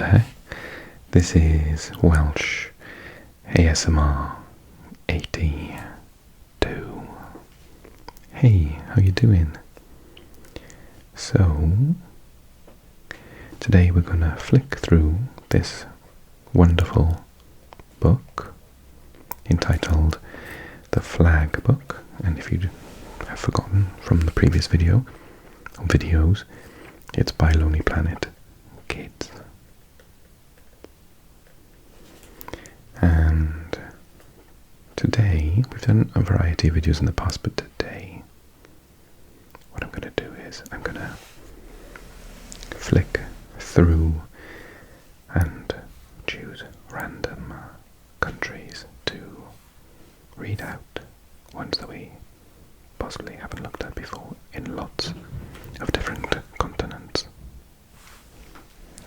there, this is Welsh ASMR 82. Hey, how you doing? So, today we're gonna flick through this wonderful book entitled The Flag Book, and if you have forgotten from the previous videos, it's by Lonely Planet Kids. And today, we've done a variety of videos in the past, but today what I'm going to do is I'm going to flick through and choose random countries to read out, ones that we possibly haven't looked at before in lots of different continents.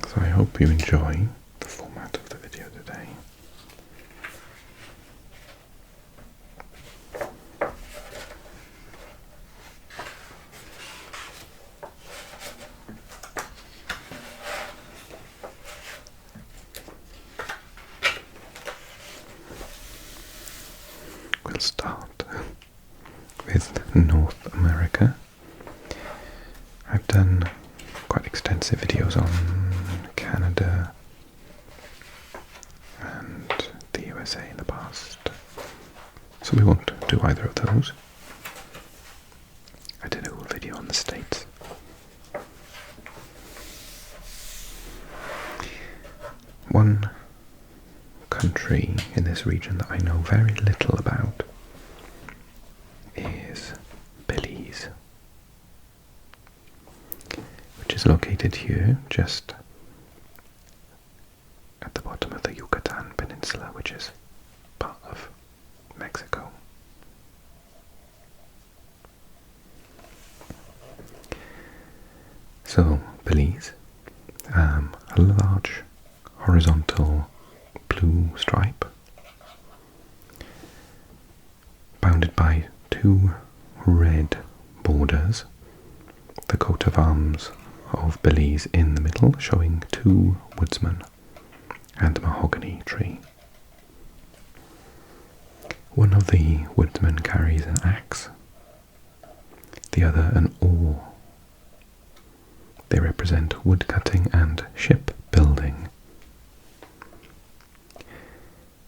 So I hope you enjoy the format of the video today. We'll start with North America. I've done quite extensive videos on Canada and the USA in the past, so we won't do either of those. I did a whole video on the States. One country in this region that I know very little about is Belize, which is located here just at the bottom of the Yucatan Peninsula, which is part of Mexico. So Belize, a large horizontal blue stripe bounded by two red borders, the coat of arms of Belize in the middle, showing two woodsmen and a mahogany tree. One of the woodsmen carries an axe, the other an oar. They represent woodcutting and shipbuilding.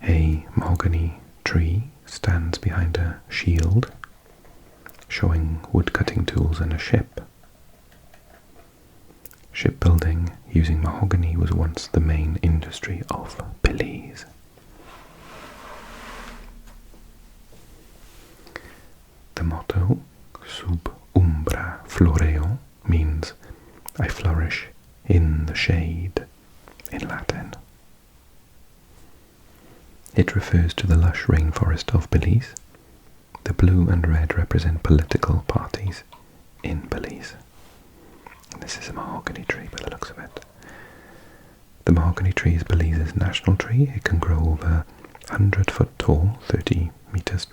A mahogany tree stands behind a shield, showing woodcutting tools and a ship. Shipbuilding using mahogany was once the main industry of Belize. The motto, Sub umbra floreo, means I flourish in the shade in Latin. It refers to the lush rainforest of Belize. The blue and red represent political parties in Belize. And this is a mahogany tree by the looks of it. The mahogany tree is Belize's national tree. It can grow over 100 foot tall, 30 meters,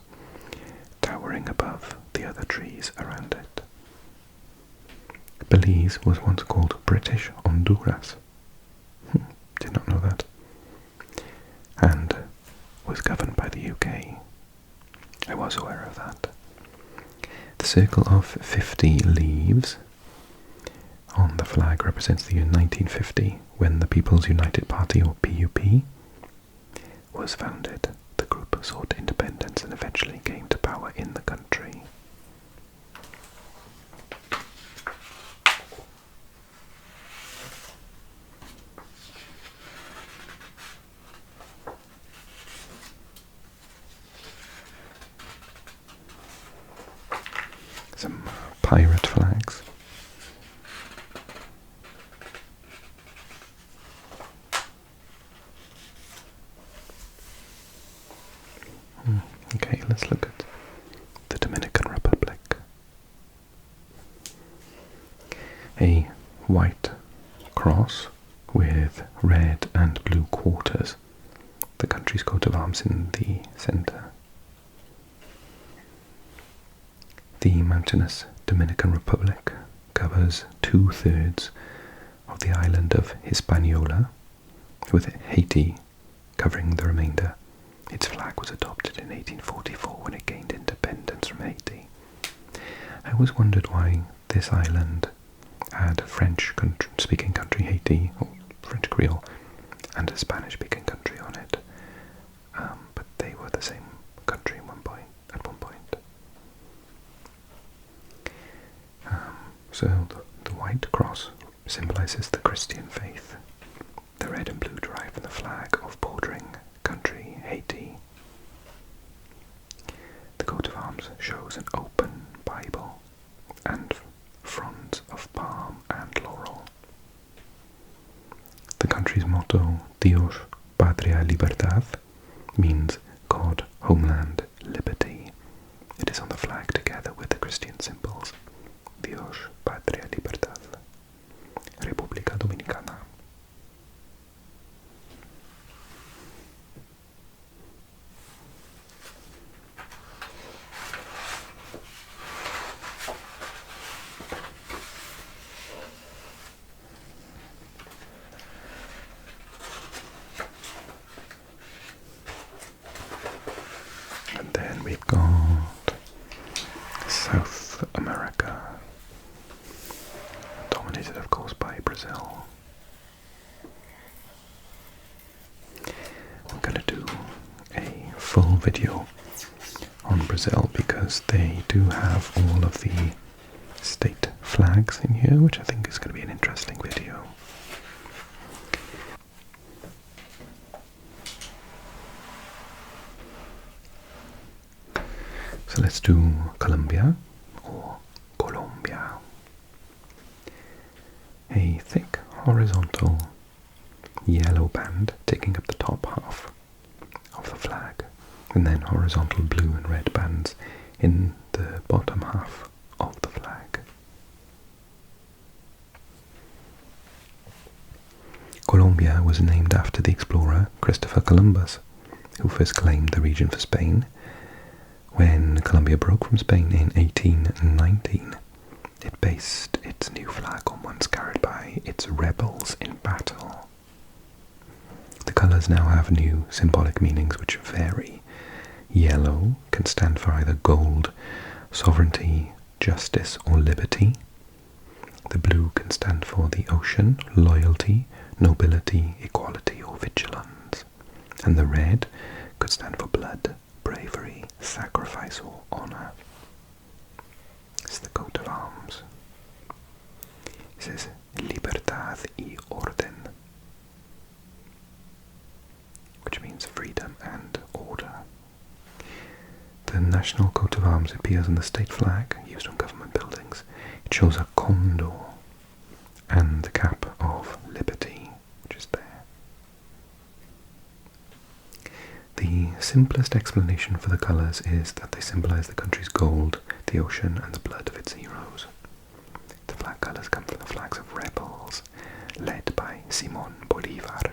towering above the other trees around it. Belize was once called British Honduras. Did not know that. And was governed by the UK. I was aware of that. The circle of 50 leaves on the flag represents the year 1950, when the People's United Party, or PUP, was founded. The group sought independence and eventually came to power in the country. Some pirate flags. Okay, let's look at the Dominican Republic. A white cross with red and blue quarters. The country's coat of arms in the centre. The mountainous Dominican Republic covers 2/3 of the island of Hispaniola, with Haiti covering the remainder. Its flag was adopted in 1844 when it gained independence from Haiti. I always wondered why this island had a French-speaking country, Haiti, or French Creole, and a Spanish-speaking country on it. But they were the same country at one point. So the white cross symbolizes the Christian faith. The red and blue derive from the flag of bordering country, Haiti. The coat of arms shows an open Bible and fronds of palm and laurel. The country's motto, Dios, Patria, Libertad, means God, Homeland, Liberty. It is on the flag together with the Christian symbols, Dios, Patria, Libertad, República Dominicana. And then we've got South America, dominated of course by Brazil. I'm going to do a full video on Brazil because they do have all of the state flags in here, which I think is going to be an interesting video. So let's do Colombia, or Colombia. A thick horizontal yellow band taking up the top half of the flag, and then horizontal blue and red bands in the bottom half of the flag. Colombia was named after the explorer Christopher Columbus, who first claimed the region for Spain. When Colombia broke from Spain in 1819, it based its new flag on ones carried by its rebels in battle. The colours now have new symbolic meanings which vary. Yellow can stand for either gold, sovereignty, justice, or liberty. The blue can stand for the ocean, loyalty, nobility, equality, or vigilance. And the red could stand for blood, bravery, sacrifice, or honour. It's the coat of arms. It says Libertad y Orden, which means freedom and order. The national coat of arms appears on the state flag used on government buildings. It shows a condor and the cap of liberty, which is there. The simplest explanation for the colours is that they symbolise the country's gold, the ocean, and the blood of its heroes. The flag colours come from the flags of rebels, led by Simón Bolívar,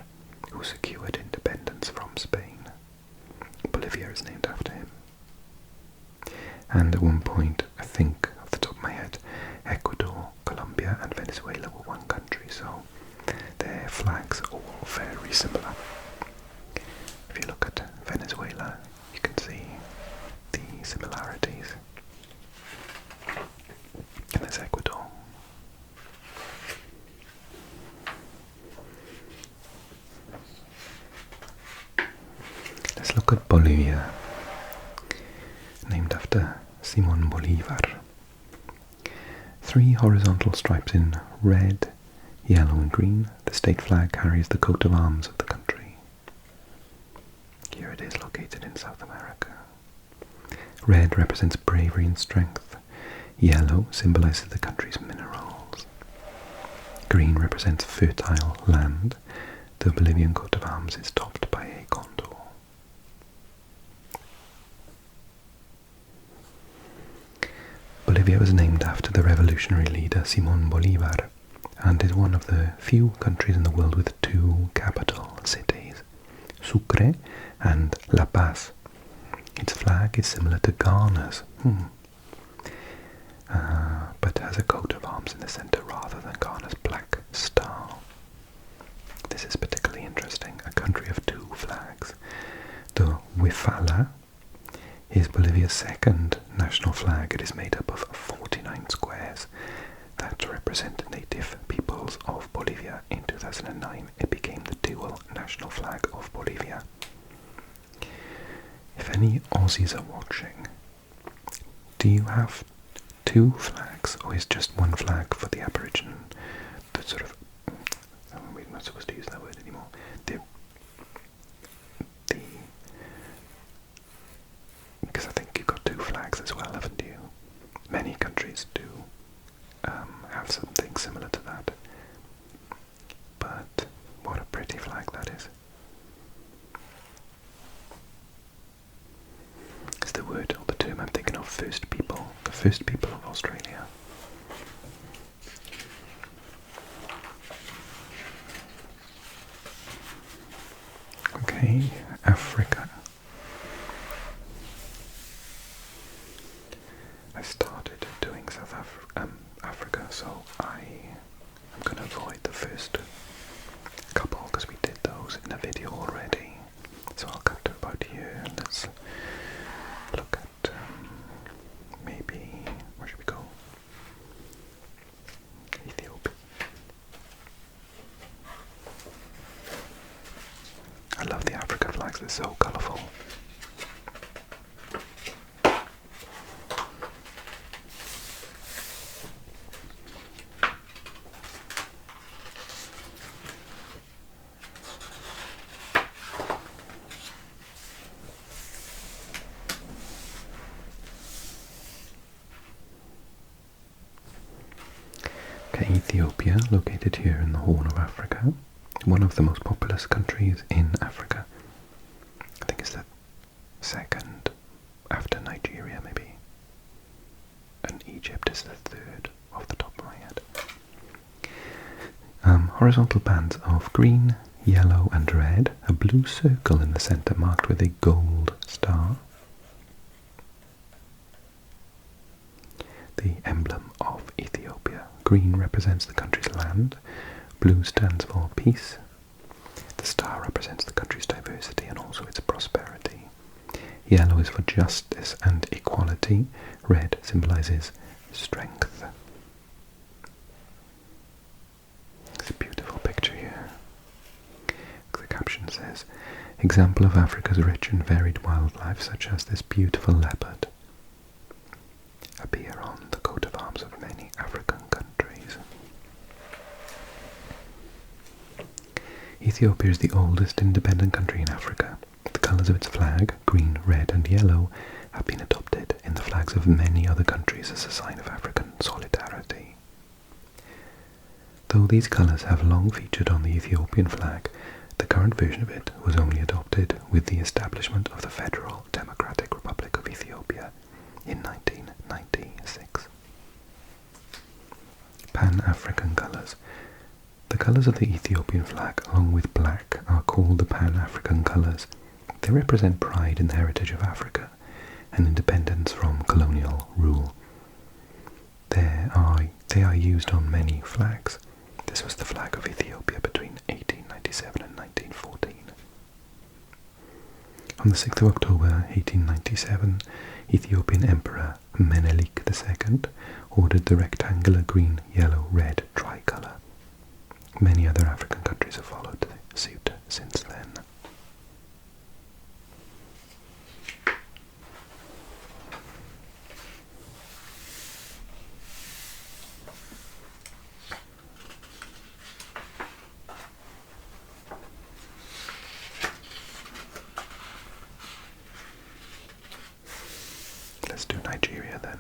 who secured independence from Spain. Bolivia is named after him. And at one point, I think, off the top of my head, Ecuador, Colombia, and Venezuela were one country, so their flags are all very similar. If you look at Venezuela, you can see the similarities. And there's Ecuador. Let's look at Bolivia, named after Simón Bolívar. 3 horizontal stripes in red, yellow and green. The state flag carries the coat of arms of the country. Here it is, located in South America. Red represents bravery and strength. Yellow symbolizes the country's minerals. Green represents fertile land. The Bolivian coat of arms is topped by a condor. Bolivia was named after the revolutionary leader Simón Bolívar and is one of the few countries in the world with 2 capital cities, Sucre and La Paz. Its flag is similar to Ghana's, but has a coat of arms in the centre rather than Ghana's black star. This is particularly interesting. second national flag. It is made up of 49 squares that represent native peoples of Bolivia. In 2009, it became the dual national flag of Bolivia. If any Aussies are watching, do you have two flags, or is just one flag for the Aboriginal? The sort of, we're not supposed to use that word anymore. Because I think you've got two flags as well, haven't you? Many countries do have something similar to that. But what a pretty flag that is. Is the word or the term I'm thinking of First People, the First People of Australia. Okay, Africa. I started doing South Africa, so I'm going to avoid the first couple because we did those in a video already. So I'll cut to about here and let's look at maybe, where should we go? Ethiopia. I love the Africa flags, they're so colourful. Ethiopia, located here in the Horn of Africa, one of the most populous countries in Africa. I think it's the second after Nigeria, maybe. And Egypt is the third, off the top of my head. Horizontal bands of green, yellow and red, a blue circle in the centre marked with a gold star. The emblem of Ethiopia. Green represents the country's land, blue stands for peace, the star represents the country's diversity and also its prosperity. Yellow is for justice and equality, red symbolises strength. It's a beautiful picture here. The caption says, example of Africa's rich and varied wildlife such as this beautiful leopard appear on the coat of arms of many African countries. Ethiopia is the oldest independent country in Africa. The colours of its flag, green, red and yellow, have been adopted in the flags of many other countries as a sign of African solidarity. Though these colours have long featured on the Ethiopian flag, the current version of it was only adopted with the establishment of the Federal Democratic Republic of Ethiopia in 1996. Pan-African colours. The colours of the Ethiopian flag, along with black, are called the Pan-African colours. They represent pride in the heritage of Africa and independence from colonial rule. They are used on many flags. This was the flag of Ethiopia between 1897 and 1914. On the 6th of October 1897, Ethiopian Emperor Menelik II ordered the rectangular green, yellow, red tricolour. Many other African countries have followed suit since then. Let's do Nigeria then.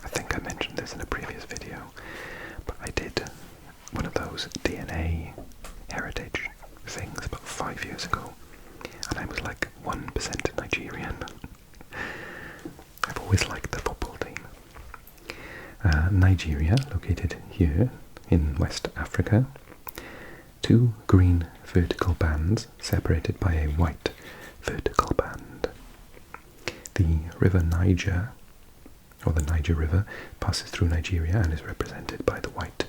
I think I mentioned this in a previous video, but I did one of those DNA heritage things about 5 years ago, and I was like 1% Nigerian. I've always liked the football team. Nigeria, located here in West Africa. 2 green vertical bands separated by a white vertical band. The river Niger, or the Niger River, passes through Nigeria and is represented by the white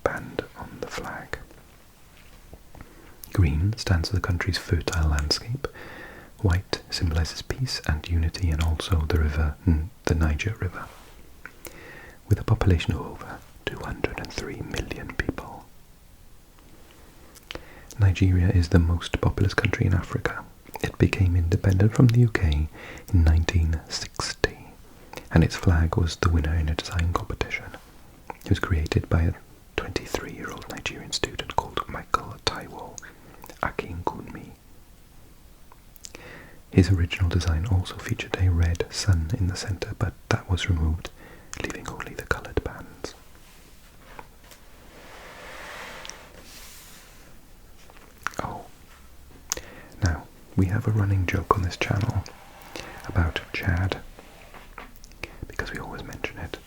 band on the flag. Green stands for the country's fertile landscape. White symbolises peace and unity, and also the river, the Niger River, with a population of over 203 million people. Nigeria is the most populous country in Africa. It became independent from the UK in 1960, and its flag was the winner in a design competition. It was created by a 23-year-old Nigerian student called Michael Taiwo Akinkunmi. His original design also featured a red sun in the centre, but that was removed, leaving only the coloured bands. Oh, now we have a running joke on this channel about Chad, because we always mention it.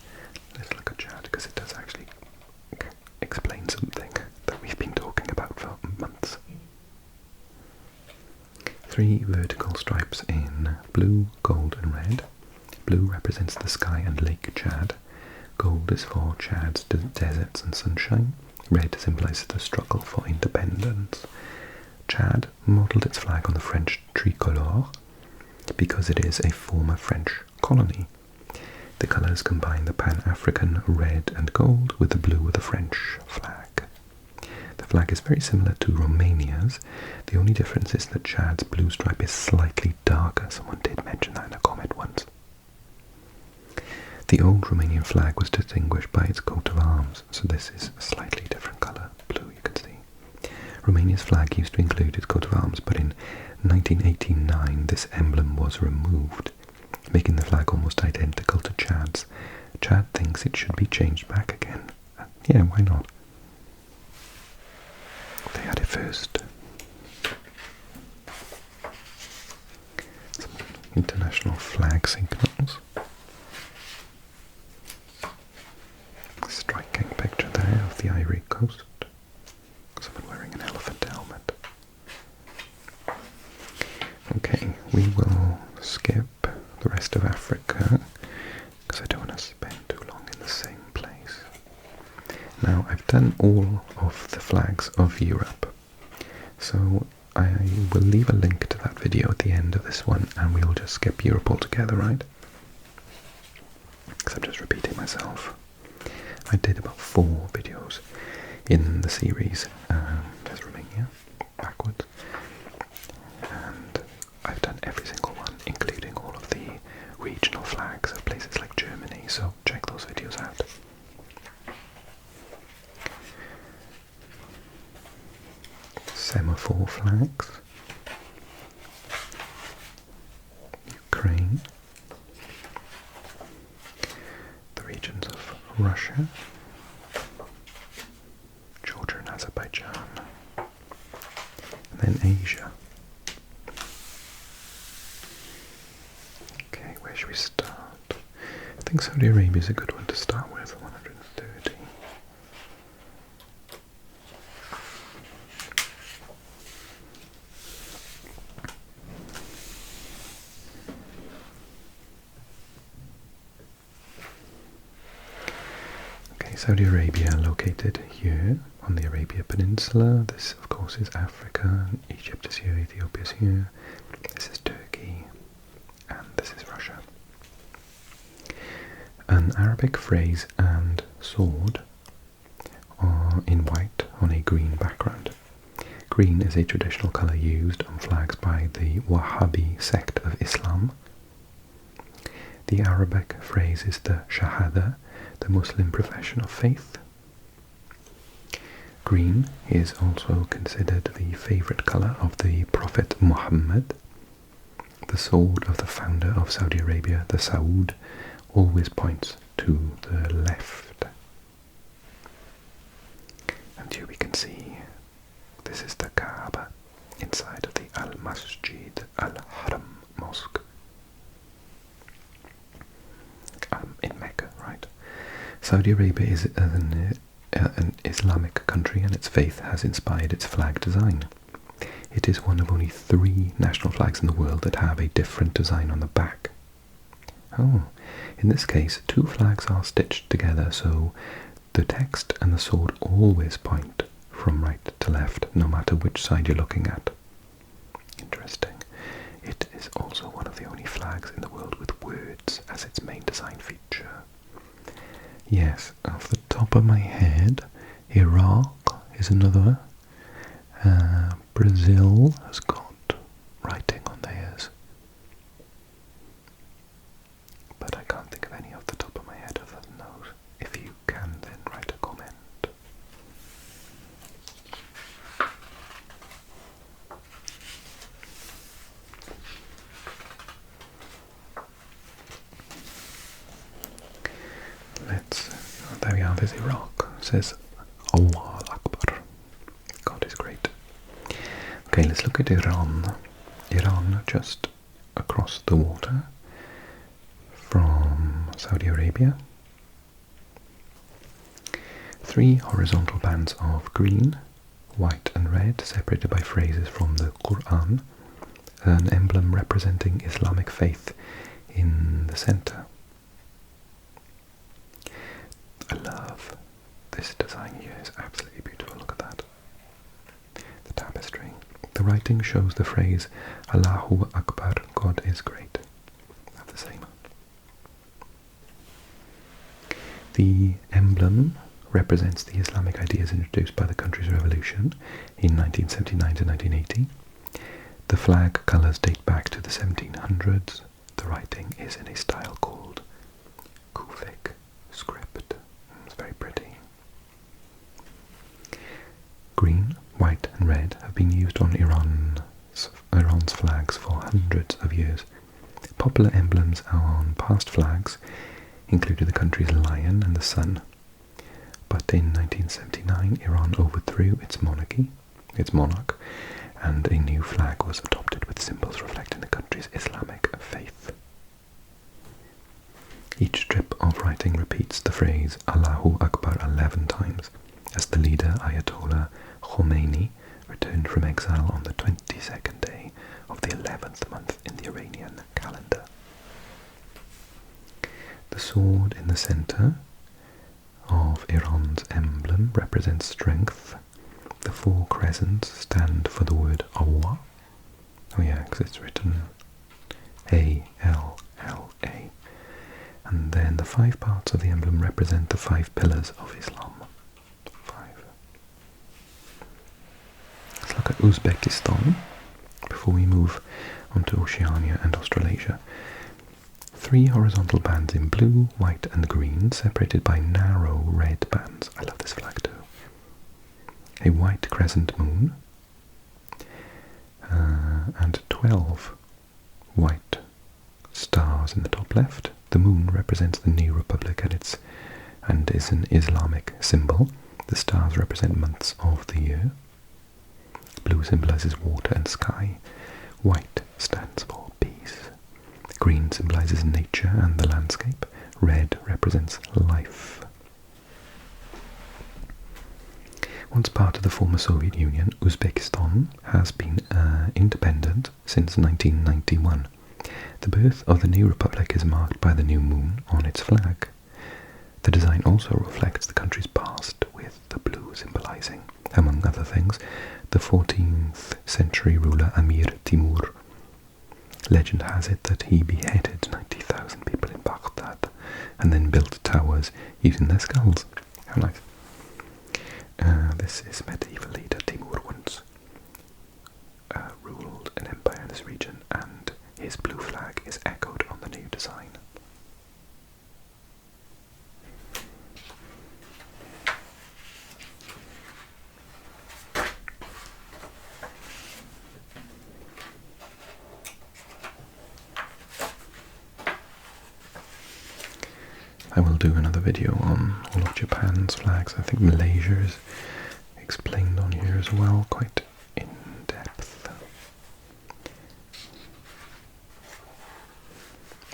Let's look at Chad, because it does actually explain something that we've been talking about for months. 3 vertical stripes in blue, gold and red. Blue represents the sky and Lake Chad. Gold is for Chad's deserts and sunshine. Red symbolises the struggle for independence. Chad modelled its flag on the French tricolore because it is a former French colony. The colours combine the Pan-African red and gold with the blue of the French flag. The flag is very similar to Romania's. The only difference is that Chad's blue stripe is slightly darker. Someone did mention that in a comment once. The old Romanian flag was distinguished by its coat of arms, so this is a slightly different colour, blue, you can see. Romania's flag used to include its coat of arms, but in 1989 this emblem was removed, making the flag almost identical to Chad's. Chad thinks it should be changed back again. Yeah, why not? They had it first. Some international flag signals. Striking picture there of the Ivory Coast. Someone wearing an elephant helmet. Okay, we will skip the rest of Africa because I don't want to spend too long in the same place. Now, I've done all of the flags of Europe, so I will leave a link to that video at the end of this one, and we'll just skip Europe altogether, right? Because I'm just repeating myself. I did about 4 videos in the series. There's Romania, backwards, and I've done every single one, including all of the regional flags of places like Germany, so check those videos out. Semaphore flags. Ukraine. The regions of Russia, Georgia and Azerbaijan, and then Asia. Okay, where should we start? I think Saudi Arabia is a good one to start with, 130. Saudi Arabia, located here on the Arabia Peninsula. This, of course, is Africa. Egypt is here, Ethiopia is here. This is Turkey, and this is Russia. An Arabic phrase and sword are in white on a green background. Green is a traditional colour used on flags by the Wahhabi sect of Islam. The Arabic phrase is the Shahada, the Muslim profession of faith. Green is also considered the favourite colour of the Prophet Muhammad. The sword of the founder of Saudi Arabia, the Saud, always points to the left. And here we can see this is the Kaaba inside of the Al-Masjid Al-Haram Mosque in Mecca, right? Saudi Arabia is an Islamic country, and its faith has inspired its flag design. It is one of only 3 national flags in the world that have a different design on the back. Oh, in this case, 2 flags are stitched together, so the text and the sword always point from right to left, no matter which side you're looking at. Interesting. It is also one of the only flags in the world with words as its main design feature. Yes, off the top of my head, Iraq is another. Brazil has got writing on theirs. But I can't think of any off the top of my head other than those. If you can, then write a comment. There we are, there's Iraq. It says Allah Akbar. God is great. Okay, let's look at Iran. Iran, just across the water from Saudi Arabia. 3 horizontal bands of green, white and red, separated by phrases from the Quran. An emblem representing Islamic faith in the center. I love this design here, it's absolutely beautiful, look at that. The tapestry. The writing shows the phrase Allahu Akbar, God is great. I have the same. The emblem represents the Islamic ideas introduced by the country's revolution in 1979 to 1980. The flag colours date back to the 1700s. The writing is in a style called Kufic script. It's very pretty. Green, white and red have been used on Iran's flags for hundreds of years. Popular emblems on past flags included the country's lion and the sun. But in 1979, Iran overthrew its monarch, and a new flag was adopted with symbols reflecting the country's Islamic faith. Each strip of writing repeats the phrase Allahu Akbar 11 times, as the leader Ayatollah Khomeini returned from exile on the 22nd day of the 11th month in the Iranian calendar. The sword in the center of Iran's emblem represents strength. The 4 crescents stand for the word Allah. Oh yeah, because it's written A-L-L-A. And then the 5 parts of the emblem represent the 5 pillars of Islam. 5. Let's look at Uzbekistan before we move on to Oceania and Australasia. 3 horizontal bands in blue, white and green, separated by narrow red bands. I love this flag too. A white crescent moon, and 12 white stars in the top left. The moon represents the new republic and is an Islamic symbol. The stars represent months of the year. Blue symbolizes water and sky. White stands for peace. Green symbolizes nature and the landscape. Red represents life. Once part of the former Soviet Union, Uzbekistan has been independent since 1991. The birth of the new republic is marked by the new moon on its flag. The design also reflects the country's past, with the blue symbolizing, among other things, the 14th century ruler Amir Timur. Legend has it that he beheaded 90,000 people in Baghdad and then built towers using their skulls. How nice. This is medieval leader Timur once ruled an empire in this region, and his blue flag is echoed on the new design. I will do another video on all of Japan's flags. I think Malaysia is explained on here as well, quite in depth.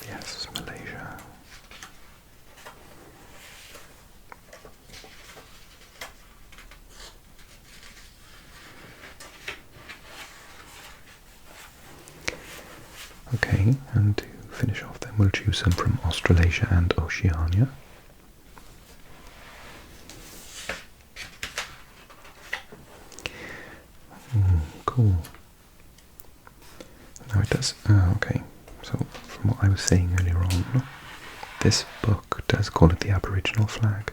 Yes, Malaysia. Okay, and to finish off then we'll choose some from Australasia and Oceania. Cool. Now it does. Okay. So from what I was saying earlier on, this book does call it the Aboriginal flag.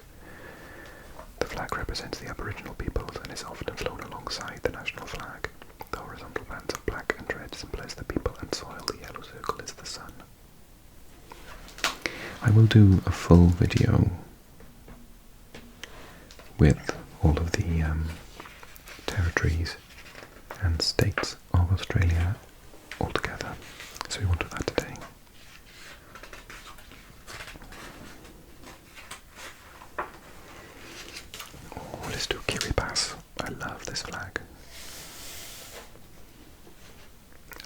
The flag represents the Aboriginal peoples and is often flown alongside the national flag. The horizontal bands of black and red symbolize the people and soil. The yellow circle is the sun. I will do a full video with all of the territories and states of Australia altogether. So we won't do that today. Oh, let's do Kiribati. I love this flag.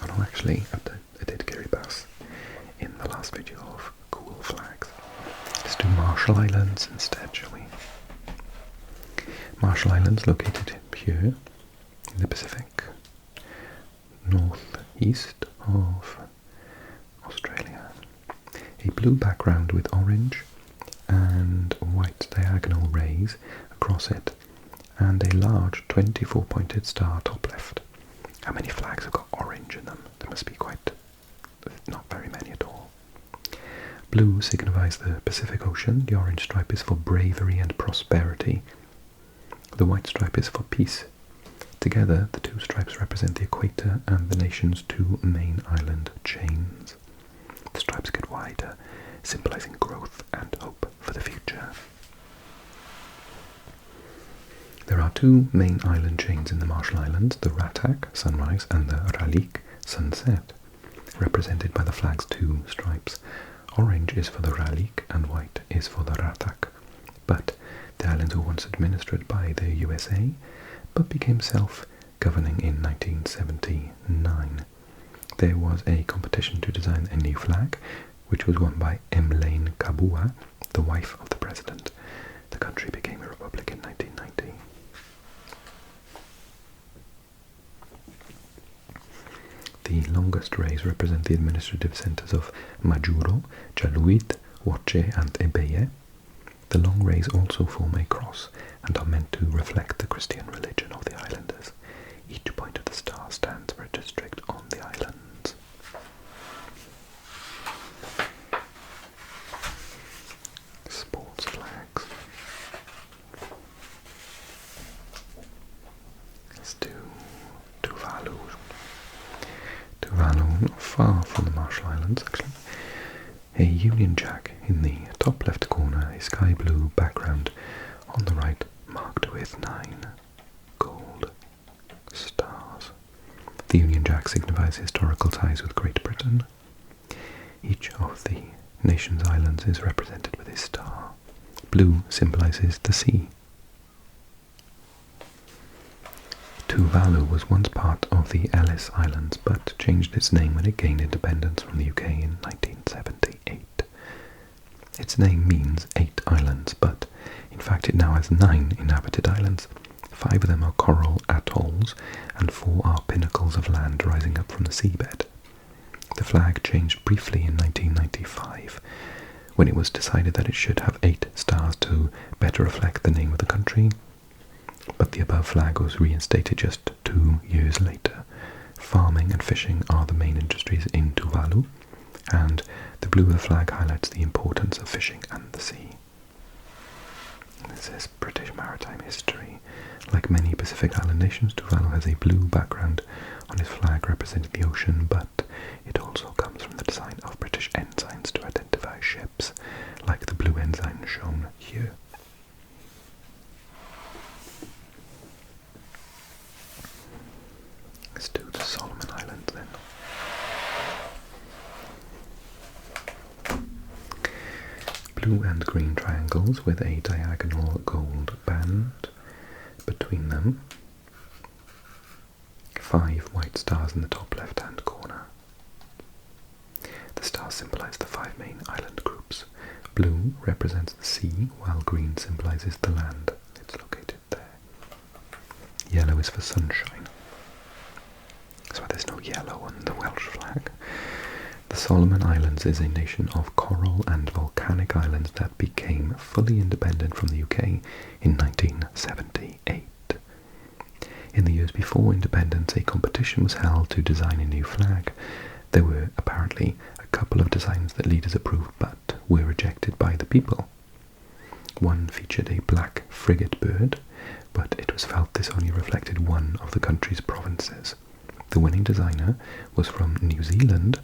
Oh no, actually, I did Kiribati in the last video of cool flags. Let's do Marshall Islands instead, shall we? Marshall Islands, located here in the Pacific, northeast of Australia. A blue background with orange and white diagonal rays across it, and a large 24-pointed star top left. How many flags have got orange in them? There must be not very many at all. Blue signifies the Pacific Ocean, the orange stripe is for bravery and prosperity, the white stripe is for peace. Together, the two stripes represent the equator and the nation's two main island chains. The stripes get wider, symbolizing growth and hope for the future. There are two main island chains in the Marshall Islands, the Ratak, sunrise, and the Ralik, sunset, represented by the flag's two stripes. Orange is for the Ralik and white is for the Ratak. But the islands were once administered by the USA, but became self-governing in 1979. There was a competition to design a new flag, which was won by Emlane Kabua, the wife of the president. The country became a republic in 1990. The longest rays represent the administrative centres of Majuro, Jaluit, Woche and Ebeye. The long rays also form a cross and are meant to reflect the Christian religion of the islanders. Each point of the star stands for a district on the islands. Sports flags. Let's do Tuvalu. Tuvalu, not far from the Marshall Islands actually. A Union Jack in the top left corner, a sky blue background on the right marked with 9 gold stars. The Union Jack signifies historical ties with Great Britain. Each of the nation's islands is represented with a star. Blue symbolizes the sea. Tuvalu was once part of the Ellis Islands, but changed its name when it gained independence from the UK in 1978. Its name means 8 islands, but in fact it now has 9 inhabited islands. 5 of them are coral atolls, and 4 are pinnacles of land rising up from the seabed. The flag changed briefly in 1995, when it was decided that it should have 8 stars to better reflect the name of the country. But the above flag was reinstated just 2 years later. Farming and fishing are the main industries in Tuvalu, and the blue of the flag highlights the importance of fishing and the sea. This is British maritime history. Like many Pacific Island nations, Tuvalu has a blue background on its flag representing the ocean, but it also comes from the design of British ensigns to identify ships, like the blue ensign shown here. Let's do the Solomon Islands then. Blue and green triangles with a diagonal gold band between them. 5 white stars in the top left-hand corner. The stars symbolize the 5 main island groups. Blue represents the sea, while green symbolizes the land. It's located there. Yellow is for sunshine. That's why there's no yellow on the Welsh flag. The Solomon Islands is a nation of coral and volcanic islands that became fully independent from the UK in 1978. In the years before independence, a competition was held to design a new flag. There were apparently a couple of designs that leaders approved but were rejected by the people. One featured a black frigate bird, but it was felt this only reflected one of the country's provinces. The winning designer was from New Zealand,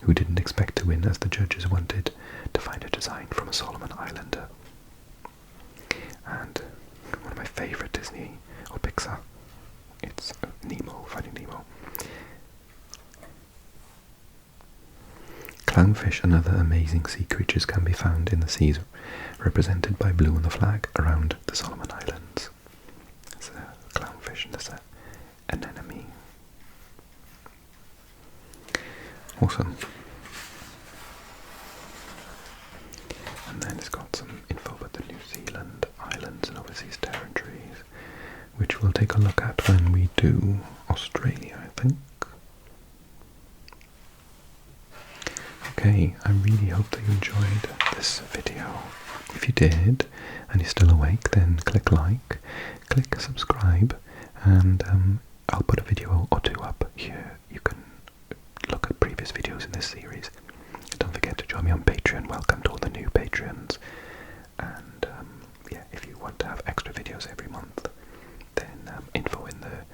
who didn't expect to win as the judges wanted to find a design from a Solomon Islander. And one of my favourite Disney or Pixar, it's Nemo, Finding Nemo. Clownfish and other amazing sea creatures can be found in the seas, represented by blue on the flag around the Solomon Islands. There's a clownfish and there's an anemone. Awesome. And then it's got some info about the New Zealand islands and overseas territories, which we'll take a look at when we do Australia, I think. Okay, I really hope that you enjoyed this video. If you did, and you're still awake, then click like, click subscribe, and I'll put a video or two up here. You can look at previous videos in this series. Don't forget to join me on Patreon. Welcome to all the new Patreons. And yeah, if you want to have extra videos every month, then info in the